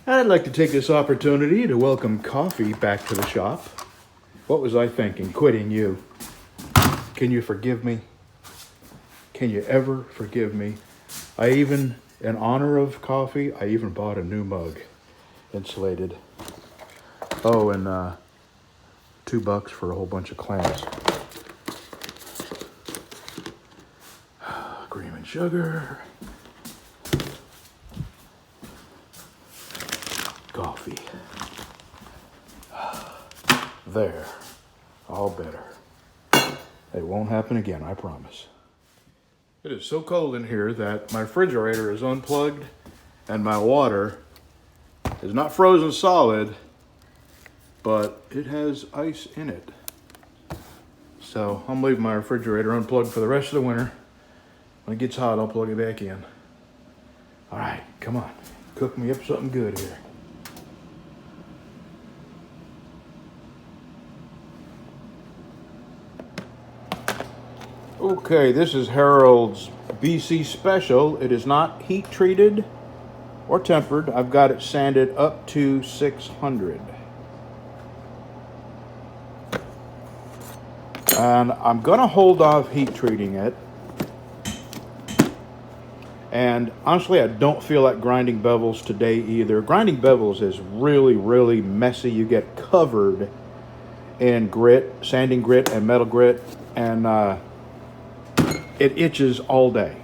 I'd like to take this opportunity to welcome Coffee back to the shop. What was I thinking, quitting you? Can you forgive me? Can you ever forgive me? In honor of Coffee, I even bought a new mug, insulated. Oh, and $2 for a whole bunch of clams. Cream and sugar. Coffee. There. All better. It won't happen again, I promise. It is so cold in here that my refrigerator is unplugged and my water is not frozen solid, but it has ice in it. So I'm leaving my refrigerator unplugged for the rest of the winter. When it gets hot, I'll plug it back in. All right, come on. Cook me up something good here. Okay, this is Harold's BC Special. It is not heat treated or tempered. I've got it sanded up to 600. And I'm gonna hold off heat treating it. And honestly, I don't feel like grinding bevels today either. Grinding bevels is really, really messy. You get covered in grit, sanding grit and metal grit, and it itches all day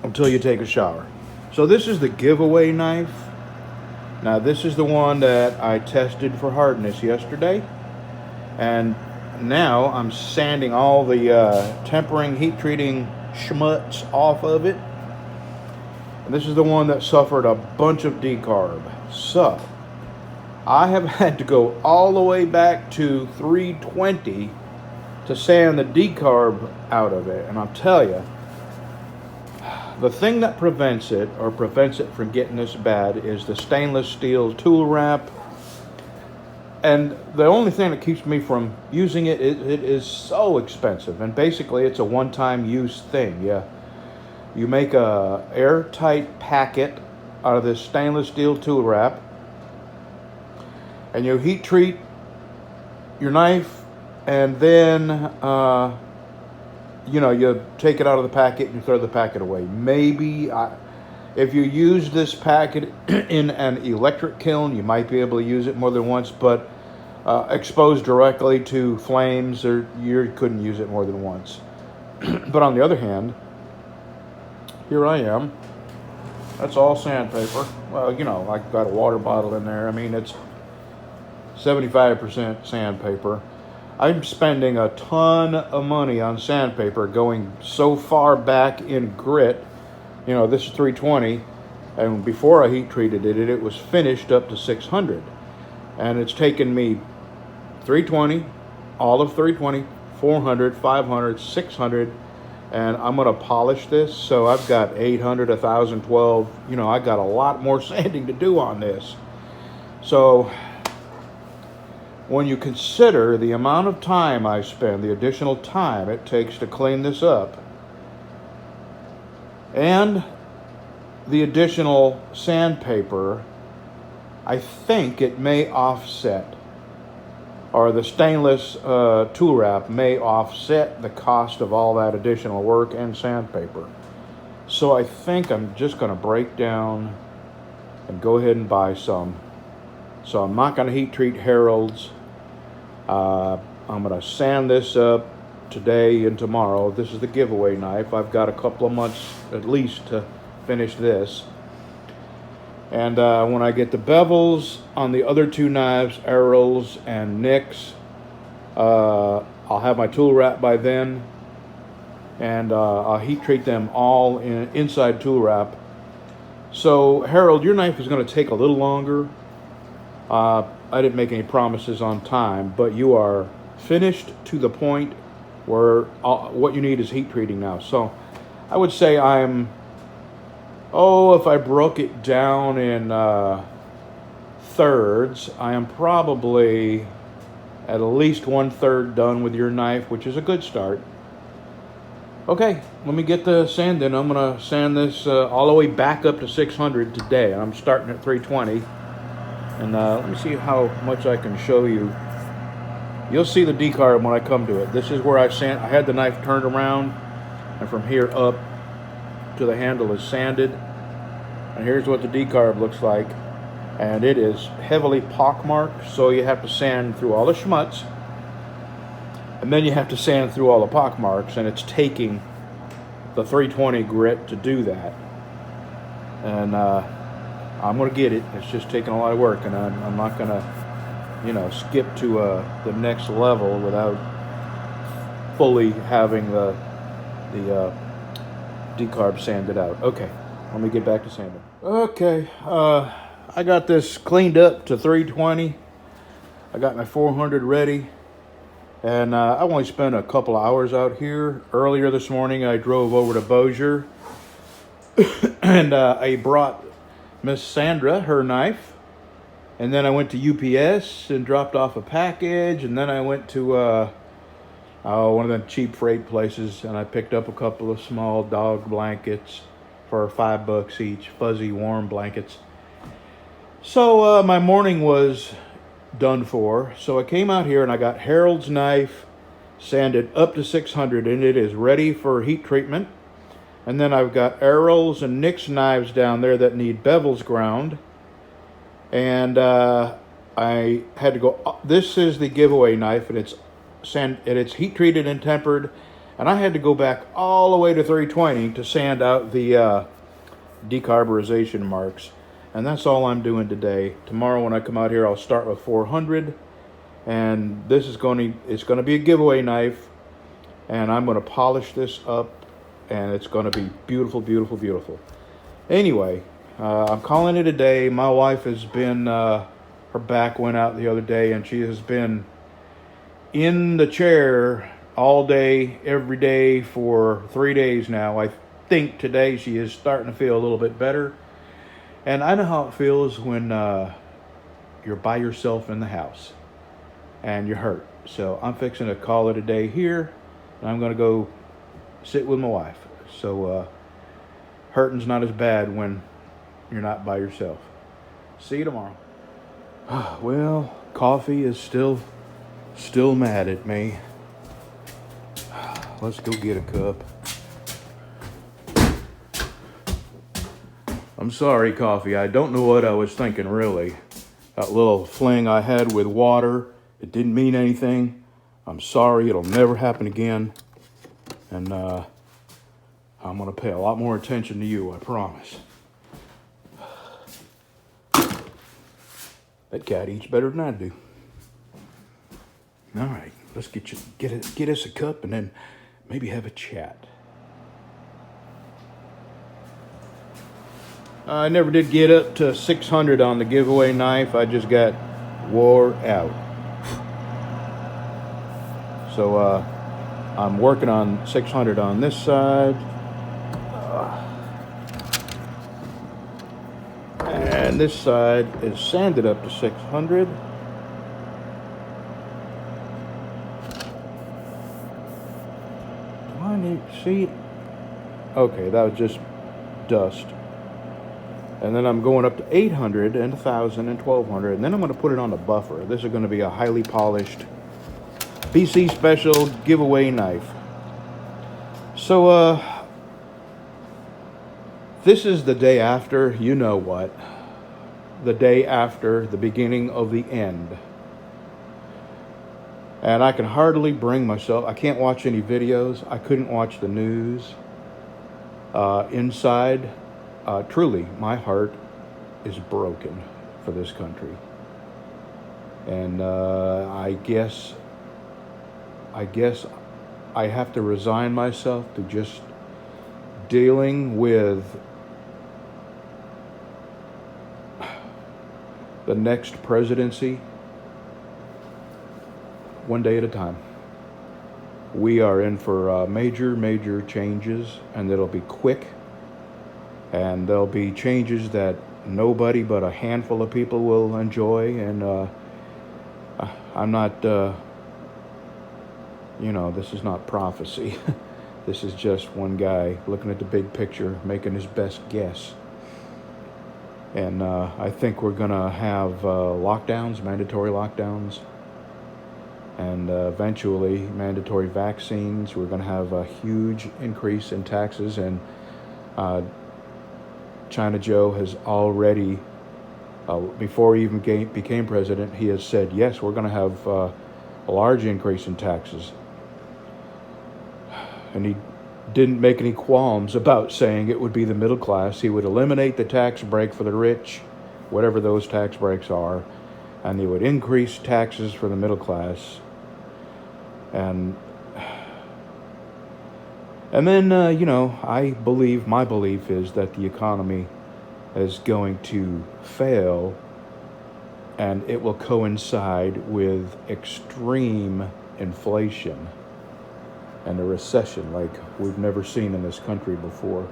until you take a shower. So this is the giveaway knife. Now this is the one that I tested for hardness yesterday. And now I'm sanding all the tempering, heat treating schmutz off of it. And this is the one that suffered a bunch of decarb. So I have had to go all the way back to 320 to sand the decarb out of it. And I'll tell you, the thing that prevents it from getting this bad is the stainless steel tool wrap. And the only thing that keeps me from using it is so expensive. And basically it's a one-time use thing. You make a airtight packet out of this stainless steel tool wrap, and you heat treat your knife, and then you take it out of the packet and you throw the packet away. If you use this packet in an electric kiln, you might be able to use it more than once, but exposed directly to flames, you couldn't use it more than once. But on the other hand, here I am. That's all sandpaper. Well, I've got a water bottle in there. I mean, it's 75% sandpaper. I'm spending a ton of money on sandpaper, going so far back in grit. This is 320, and before I heat treated it was finished up to 600. And it's taken me 320, all of 320, 400, 500, 600, and I'm gonna polish this. So I've got 800, 1012. I got a lot more sanding to do on this. So when you consider the amount of time I spend, the additional time it takes to clean this up, and the additional sandpaper, I think it may offset, or the stainless tool wrap may offset the cost of all that additional work and sandpaper. So I think I'm just going to break down and go ahead and buy some. So I'm not going to heat treat Harold's. I'm going to sand this up today and tomorrow. This is the giveaway knife. I've got a couple of months at least to finish this. And when I get the bevels on the other two knives, Errol's and Nick's, I'll have my tool wrap by then. And I'll heat treat them all in inside tool wrap. So Harold, your knife is going to take a little longer. I didn't make any promises on time, but you are finished to the point where what you need is heat treating now. So I would say if I broke it down in thirds, I am probably at least 1/3 done with your knife, which is a good start. Okay, let me get the sand in. I'm going to sand this all the way back up to 600 today. I'm starting at 320. And let me see how much I can show you. You'll see the decarb when I come to it. This is where I had the knife turned around, and from here up to the handle is sanded. And here's what the decarb looks like. And it is heavily pockmarked, so you have to sand through all the schmutz. And then you have to sand through all the pockmarks, and it's taking the 320 grit to do that. And I'm going to get it. It's just taking a lot of work, and I'm not going to, skip to the next level without fully having the decarb sanded out. Okay, let me get back to sanding. Okay, I got this cleaned up to 320. I got my 400 ready, and I only spent a couple hours out here. Earlier this morning, I drove over to Bossier, and I brought Miss Sandra her knife, and then I went to UPS and dropped off a package, and then I went to one of the cheap freight places, and I picked up a couple of small dog blankets for $5 each, fuzzy warm blankets. So my morning was done for. So I came out here and I got Harold's knife sanded up to 600, and it is ready for heat treatment. And then I've got Errol's and Nick's knives down there that need bevels ground. And I had to go. This is the giveaway knife, and it's heat treated and tempered. And I had to go back all the way to 320 to sand out the decarburization marks. And that's all I'm doing today. Tomorrow when I come out here, I'll start with 400. And it's going to be a giveaway knife. And I'm going to polish this up. And it's going to be beautiful, beautiful, beautiful. Anyway, I'm calling it a day. My wife has been, her back went out the other day, and she has been in the chair all day, every day for 3 days now. I think today she is starting to feel a little bit better. And I know how it feels when you're by yourself in the house and you're hurt. So I'm fixing to call it a day here, and I'm going to go sit with my wife. So hurting's not as bad when you're not by yourself. See you tomorrow. Well, coffee is still mad at me. Let's go get a cup. I'm sorry, coffee. I don't know what I was thinking, really. That little fling I had with water, it didn't mean anything. I'm sorry. It'll never happen again. And I'm going to pay a lot more attention to you, I promise. That cat eats better than I do. All right, let's get us a cup and then maybe have a chat. I never did get up to 600 on the giveaway knife. I just got wore out. So I'm working on 600 on this side. And this side is sanded up to 600. Do I need to see? Okay, that was just dust. And then I'm going up to 800 and 1,000 and 1,200. And then I'm going to put it on the buffer. This is going to be a highly polished BC Special giveaway knife. So, this is the day after, you know what. The day after the beginning of the end. And I can hardly bring myself. I can't watch any videos. I couldn't watch the news. Inside. Truly, my heart is broken for this country. And I guess I have to resign myself to just dealing with the next presidency one day at a time. We are in for major changes, and it'll be quick. And there'll be changes that nobody but a handful of people will enjoy. And I'm not, this is not prophecy. This is just one guy looking at the big picture, making his best guess. And I think we're going to have lockdowns, mandatory lockdowns, and eventually mandatory vaccines. We're going to have a huge increase in taxes, and uh, China Joe has already, before he even became president, he has said, yes, we're going to have a large increase in taxes. And he didn't make any qualms about saying it would be the middle class. He would eliminate the tax break for the rich, whatever those tax breaks are, and he would increase taxes for the middle class. And then, my belief is that the economy is going to fail, and it will coincide with extreme inflation and a recession like we've never seen in this country before.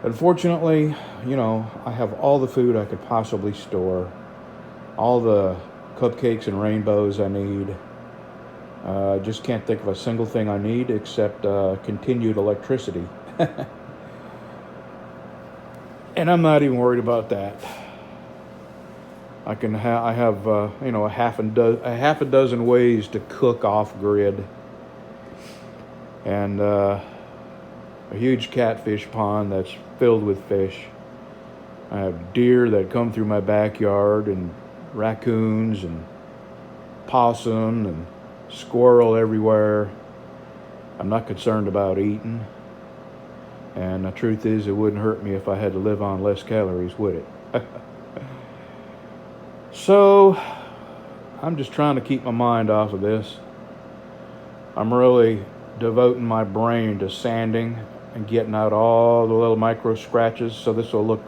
Unfortunately, I have all the food I could possibly store, all the cupcakes and rainbows I need. Just can't think of a single thing I need except continued electricity. And I'm not even worried about that. I have a half a dozen ways to cook off grid, and a huge catfish pond that's filled with fish. I have deer that come through my backyard, and raccoons and possum and squirrel everywhere. I'm not concerned about eating, and the truth is, it wouldn't hurt me if I had to live on less calories, would it? So, I'm just trying to keep my mind off of this. I'm really devoting my brain to sanding and getting out all the little micro scratches, so this will look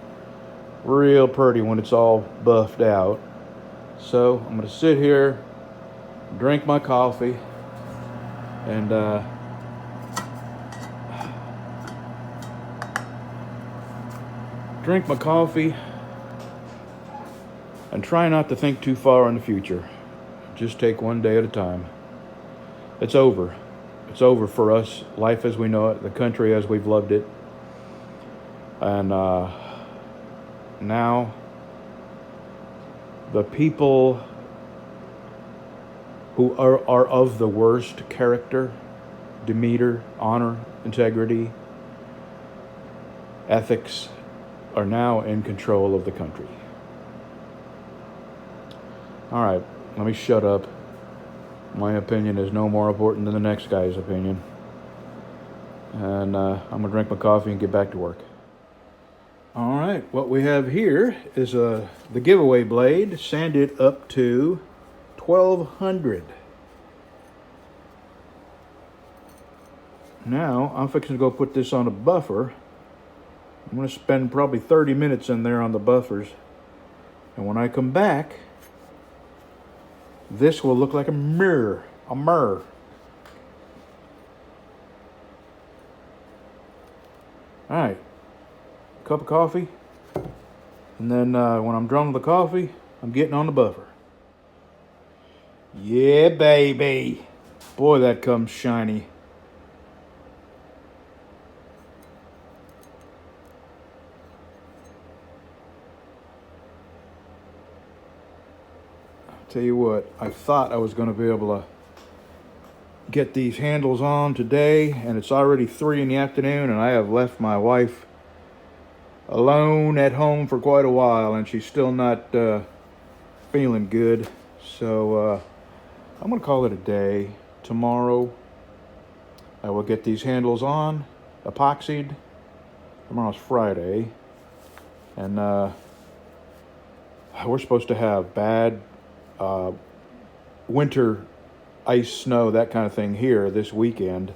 real pretty when it's all buffed out. So, I'm going to sit here, drink my coffee, and and try not to think too far in the future. Just take one day at a time. It's over. It's over for us. Life as we know it, the country as we've loved it. And now, the people who are of the worst character, demeanor, honor, integrity, ethics, are now in control of the country. All right, let me shut up. My opinion is no more important than the next guy's opinion. And I'm going to drink my coffee and get back to work. All right, what we have here is the giveaway blade, sanded up to 1200. Now, I'm fixing to go put this on a buffer. I'm going to spend probably 30 minutes in there on the buffers. And when I come back, this will look like a mirror. All right, cup of coffee. And then when I'm done with the coffee, I'm getting on the buffer. Yeah, baby. Boy, that comes shiny. Tell you what, I thought I was going to be able to get these handles on today, and it's already 3 in the afternoon, and I have left my wife alone at home for quite a while, and she's still not feeling good. So I'm going to call it a day. Tomorrow I will get these handles on, epoxied. Tomorrow's Friday, and we're supposed to have bad winter ice, snow, that kind of thing here this weekend.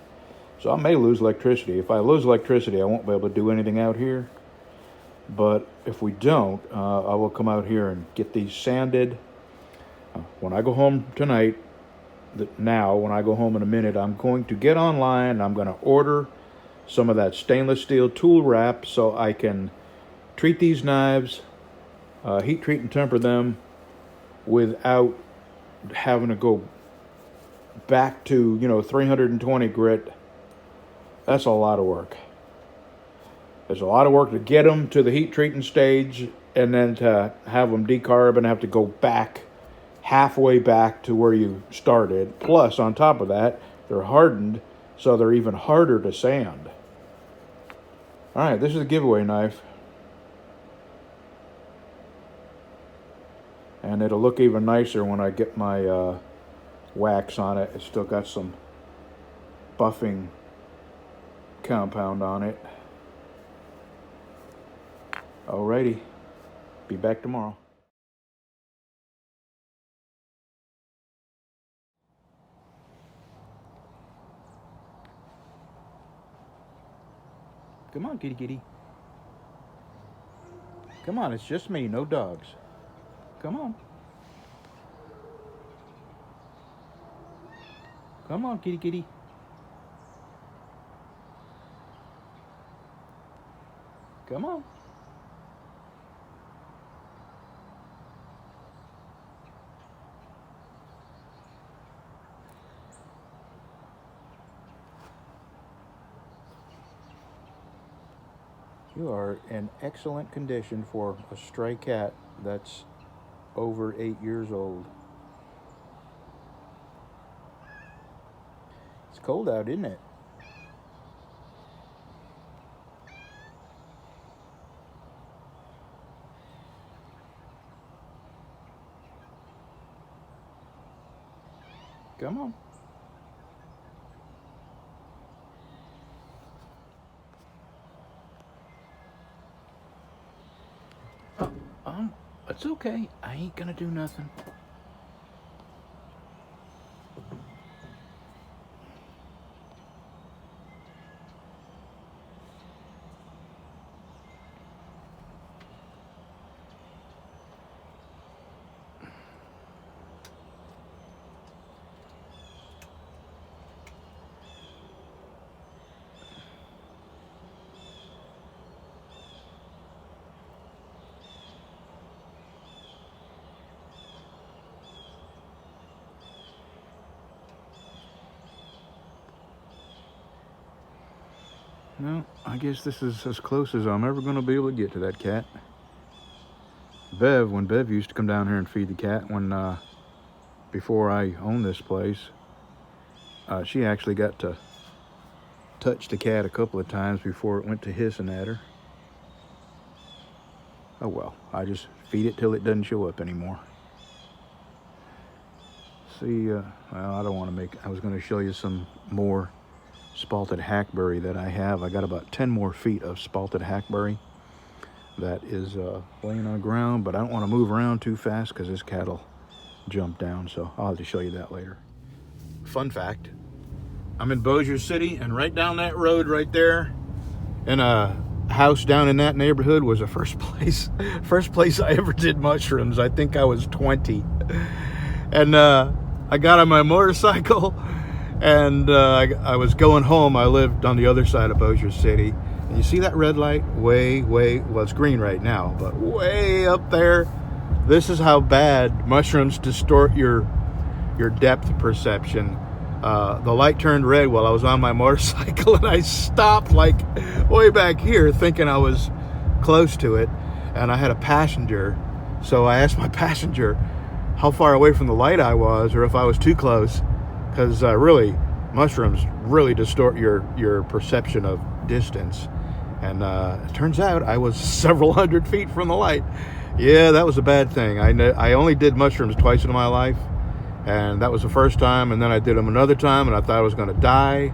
So I may lose electricity. If I lose electricity, I won't be able to do anything out here. But if we don't, I will come out here and get these sanded. When I go home tonight, when I go home in a minute, I'm going to get online and I'm going to order some of that stainless steel tool wrap so I can treat these knives, heat treat and temper them without having to go back to 320 grit. That's a lot of work. There's a lot of work to get them to the heat treating stage, and then to have them decarb and have to go back halfway back to where you started. Plus, on top of that, they're hardened, so they're even harder to sand. All right, this is a giveaway knife. And it'll look even nicer when I get my wax on it. It's still got some buffing compound on it. Alrighty, be back tomorrow. Come on, kitty kitty. Come on, it's just me, no dogs. Come on. Come on, kitty kitty. Come on. You are in excellent condition for a stray cat that's over 8 years old. It's cold out, isn't it? Come on. It's okay. I ain't gonna do nothing. No, I guess this is as close as I'm ever going to be able to get to that cat. When Bev used to come down here and feed the cat before I owned this place, she actually got to touch the cat a couple of times before it went to hissing at her. Oh well, I just feed it till it doesn't show up anymore. See, well, I don't want to I was going to show you some more spalted hackberry that I have. I got about 10 more feet of spalted hackberry that is laying on the ground, but I don't want to move around too fast because this cat will jump down, so I'll have to show you that later. Fun fact, I'm in Bossier City, and right down that road right there, in a house down in that neighborhood, was the first place I ever did mushrooms. I think I was 20. And I got on my motorcycle, and I was going home. I lived on the other side of Bossier City. And you see that red light? Well, it's green right now, but way up there. This is how bad mushrooms distort your depth perception. The light turned red while I was on my motorcycle, and I stopped like way back here thinking I was close to it, and I had a passenger. So I asked my passenger how far away from the light I was, or if I was too close, because really, mushrooms really distort your perception of distance. And it turns out I was several hundred feet from the light. Yeah, that was a bad thing. I only did mushrooms twice in my life, and that was the first time, and then I did them another time, and I thought I was going to die,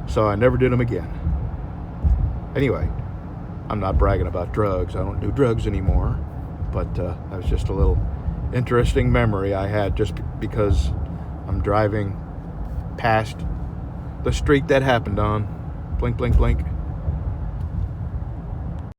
so I never did them again. Anyway, I'm not bragging about drugs. I don't do drugs anymore, but that was just a little interesting memory I had just because I'm driving past the street that happened on. Blink, blink, blink.